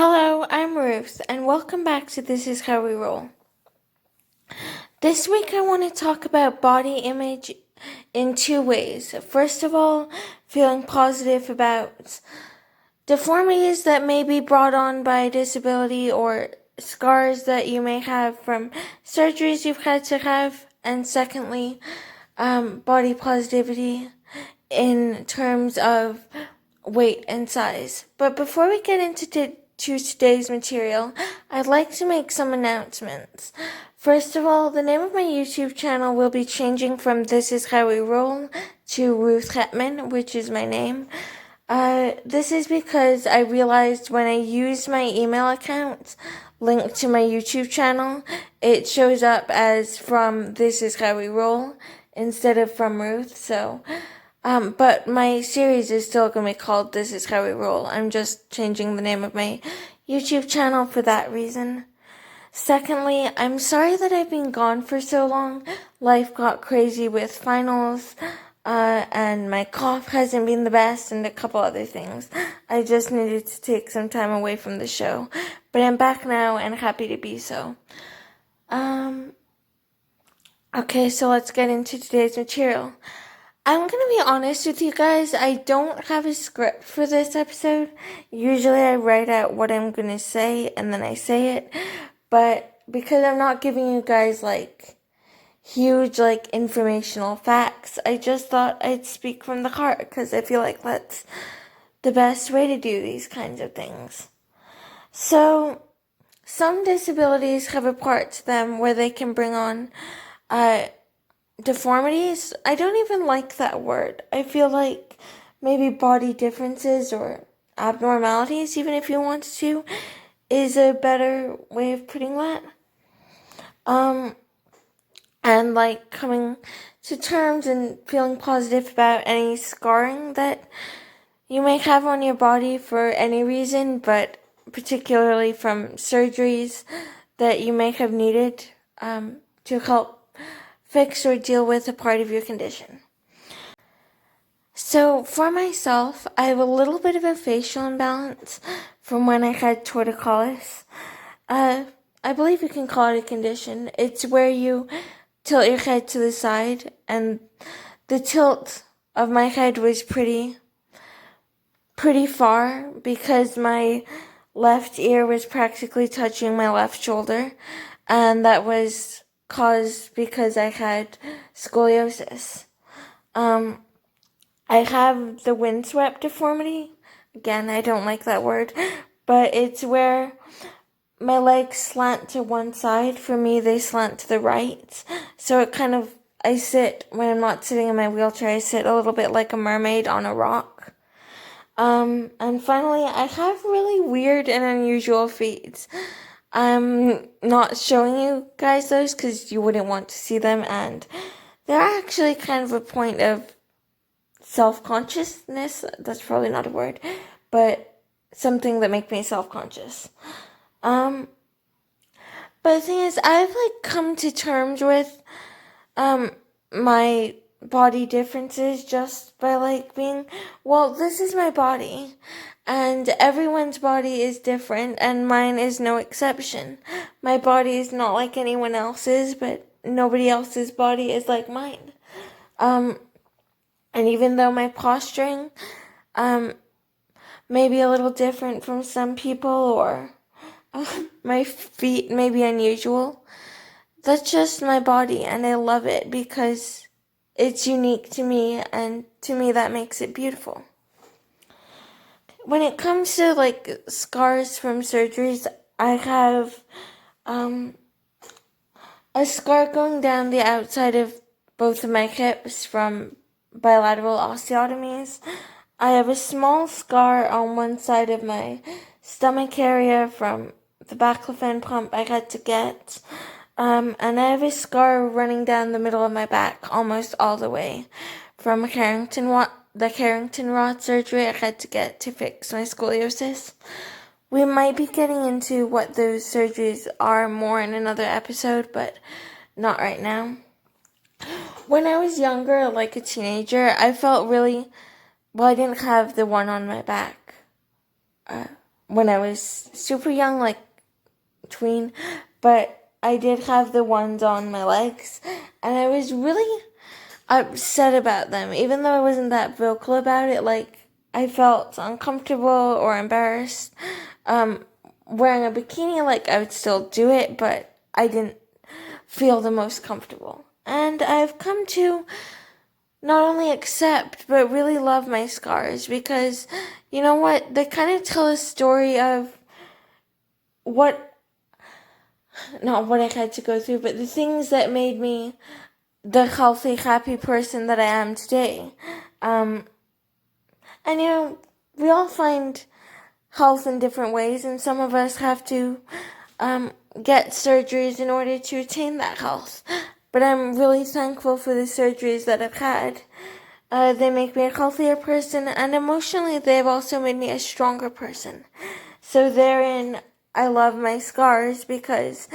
Hello, I'm Ruth, and welcome back to This Is How We Roll. This week I want to talk about body image in two ways. First of all, feeling positive about deformities that may be brought on by disability or scars that you may have from surgeries you've had to have. And secondly, body positivity in terms of weight and size. But before we get into today's material, I'd like to make some announcements. First of all, the name of my YouTube channel will be changing from This Is How We Roll to Ruth Hettman, which is my name. This is because I realized when I used my email account linked to my YouTube channel, it shows up as from This Is How We Roll instead of from Ruth, but my series is still going to be called This Is How We Roll. I'm just changing the name of my YouTube channel for that reason. Secondly, I'm sorry that I've been gone for so long. Life got crazy with finals, and my cough hasn't been the best, and a couple other things. I just needed to take some time away from the show. But I'm back now and happy to be so. Okay, so let's get into today's material. I'm going to be honest with you guys, I don't have a script for this episode. Usually I write out what I'm going to say and then I say it. But because I'm not giving you guys huge informational facts, I just thought I'd speak from the heart because I feel like that's the best way to do these kinds of things. So, some disabilities have a part to them where they can bring on deformities. I don't even like that word. I feel like maybe body differences or abnormalities, even if you want to, is a better way of putting that. And coming to terms and feeling positive about any scarring that you may have on your body for any reason, but particularly from surgeries that you may have needed to help fix or deal with a part of your condition. So for myself, I have a little bit of a facial imbalance from when I had torticollis. I believe you can call it a condition. It's where you tilt your head to the side, and the tilt of my head was pretty far because my left ear was practically touching my left shoulder, and that was caused because I had scoliosis. I have the windswept deformity. Again, I don't like that word, but it's where my legs slant to one side. For me, they slant to the right. So I sit, when I'm not sitting in my wheelchair, I sit a little bit like a mermaid on a rock. And finally, I have really weird and unusual feet. I'm not showing you guys those because you wouldn't want to see them, and they're actually kind of a point of self-consciousness. That's probably not a word, but something that makes me self-conscious. But the thing is, I've come to terms with my body differences just by being, well, this is my body, and everyone's body is different, and mine is no exception. My body is not like anyone else's, but nobody else's body is like mine. And even though my posturing may be a little different from some people, or my feet may be unusual, that's just my body, and I love it because it's unique to me, and to me that makes it beautiful. When it comes to scars from surgeries, I have a scar going down the outside of both of my hips from bilateral osteotomies. I have a small scar on one side of my stomach area from the baclofen pump I had to get. And I have a scar running down the middle of my back almost all the way from the Carrington rod surgery I had to get to fix my scoliosis. We might be getting into what those surgeries are more in another episode, but not right now. When I was younger, like a teenager, I felt I didn't have the one on my back. when I was super young, like tween, but I did have the ones on my legs, and I was really upset about them, even though I wasn't that vocal about it. Like, I felt uncomfortable or embarrassed wearing a bikini. Like, I would still do it, but I didn't feel the most comfortable. And I've come to not only accept but really love my scars, because you know what, they kind of tell a story of not what I had to go through, but the things that made me the healthy, happy person that I am today. And we all find health in different ways, and some of us have to get surgeries in order to attain that health. But I'm really thankful for the surgeries that I've had. They make me a healthier person, and emotionally they've also made me a stronger person. So therein, I love my scars, because